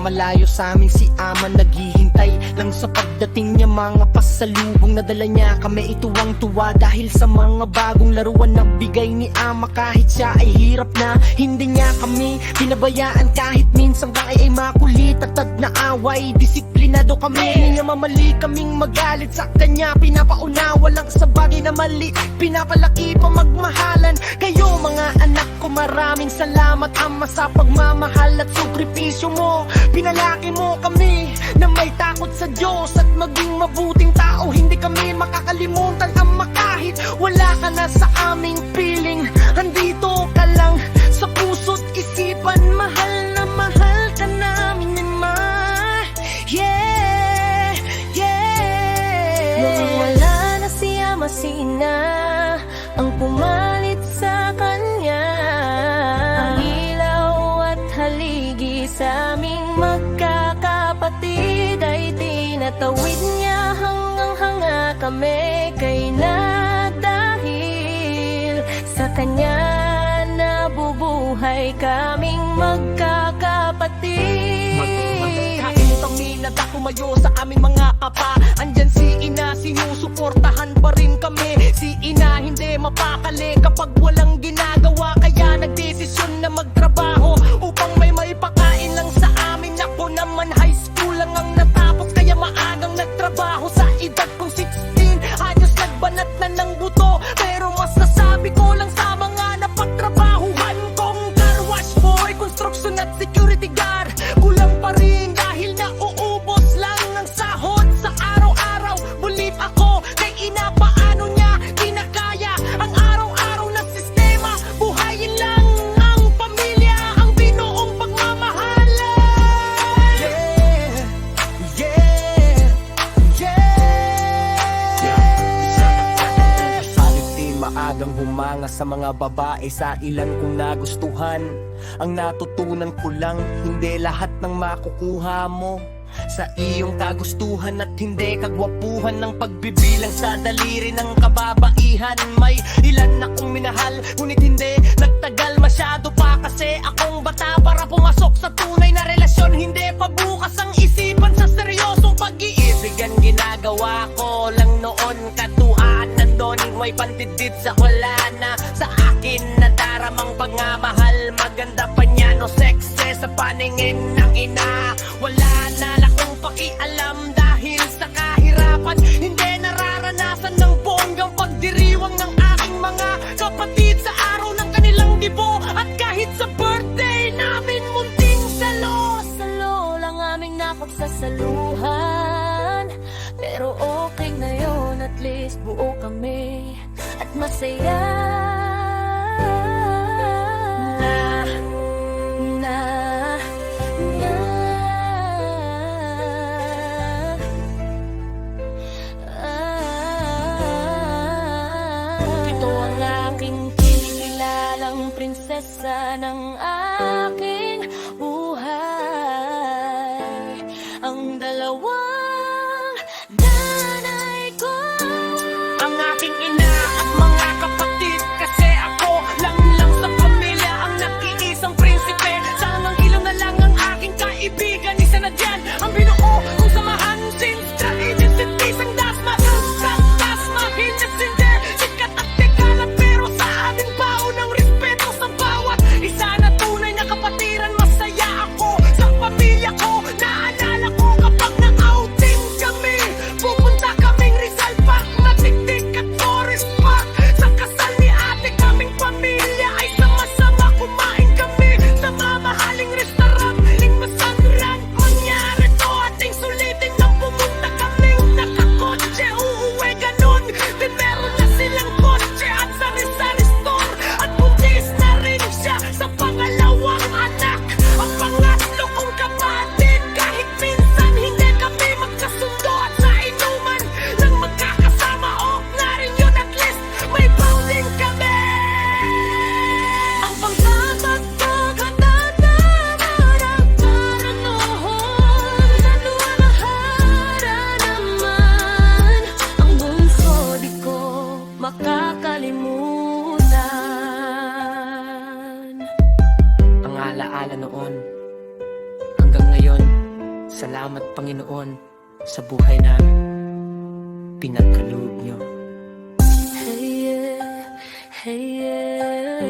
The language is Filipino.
malayo sa amin si ama naghihintay lang sa pagdating niya. Mga pasalubong na dala niya, kami ituwang-tuwa dahil sa mga bagong laruan na bigay ni ama. Kahit siya ay hirap na, hindi niya kami pinabayaan. Kahit minsan ay makulit at na away, disiplinado kami. Hindi niya mamali kaming magalit sa kanya, pinapaunawa lang sa bagay na mali, pinapalaki pa magmahalan. Kayo mga anak ko, maraming salamat ama sa pagmamahal at sakripisyo mo. Pinalaki mo kami na may takot sa Diyos at maging mabuting tao. Hindi kami makakalimutan ama kahit wala ka na sa aming piling. Andito ka lang sa puso't isipan, mahal na mahal ka namin ama. Yeah, yeah. Nung wala na si ama, si ina ang pumalit sa kanya. Ang ilaw at haligi sa aming magkakapatid ay tinatawid niya hanggang hanga kami kay na dahil sa kanya nabubuhay kaming magkakapatid. Magkakain kami na tumayo sa aming mga kapa. Andyan si ina, sinusuportahan pa rin kami. Si ina hindi mapakali kapag walang ginagawa, kaya nagdesisyon na magtrabaho upang may maipakain lang sa amin. Ako naman high school lang ang natapos, kaya maagang nagtrabaho. Sa edad kong 16, ayos nagbanat na ng buto. Pero masasabi ko lang sa mga napagtrabahuhan kong car wash boy, construction at security guard, kulang pa rin dahil nauubos lang ang sahod sa araw-araw. Believe ako kay ina, paano niya kinakaya ang araw-araw na sistema. Buhayin lang ang pamilya, ang binuong pagmamahalan. Yeah, yeah, yeah. Salit di maagang humanga sa mga babae, sa ilan kong nagustuhan. Ang natutunan ko lang, hindi lahat ng makukuha mo sa iyong kagustuhan at hindi kagwapuhan ng pagbibilang sa daliri ng kababaihan. May ilan akong minahal, ngunit hindi nagtagal masyado pa kasi akong bata para pumasok sa tunay na relasyon. Hindi pa bukas ang isipan sa seryosong pag-iibig. Ang ginagawa ko lang noon, katuan nandun, may pantidid sa wala na sa akin na daramang pagmamahal. Maganda pa niya no sekse sa paningin ng ina. Wala na akong pakialam dahil sa kahirapan. Hindi nararanasan ng bonggang pagdiriwang ng aking mga kapatid sa araw ng kanilang dibo. At kahit sa birthday namin munting salo, Salo lang aming napagsasaluhan, pero okay na yun, at least buo kami at masaya. Ito ang aking kinikilalang prinsesa ng aking buhay, ang dalawang nanay ko, ang aking ina at mga kapatid. Kasi ako lang sa pamilya ang nag-iisang prinsipe. Sanang ilaw na lang ang aking kaibigan. Isa na dyan ang binuo kong samahan. Since the agency ang dasma, dasma, hindi sinder, sikat at tekalat, pero sa ating baon ng respeto sa bawat isa na tunay na kapatiran. Masaya ako sa pamilya ko. Naalala ko kapag na-outing kami, pupunta kaming Rizal Park, Matiktik at Forest Park. Sa kasal ni ate kaming pamilya ay sama-sama kumain kami sa mamahaling restaurant. Ligmasan rang mangyari to, ating sulitin nang pumunta kaming nakakotse. Uuwi ganun din, meron na silang kotse at sari-sari store. At buntis na rin siya sa pangalawang anak, ang pangatlo kong kapatid. Kahit minsan hindi kami magkasundo at sa inuman nang magkakasama, na rin yun, at least may bonding kami. ang pagtatagtag at nagdarag para noon sa luwalhara naman. Ang bunso di ko makakalimutan. Ang alaala noon hanggang ngayon Salamat Panginoon sa buhay namin. Pinagkaloob niyo. Hey yeah, hey yeah.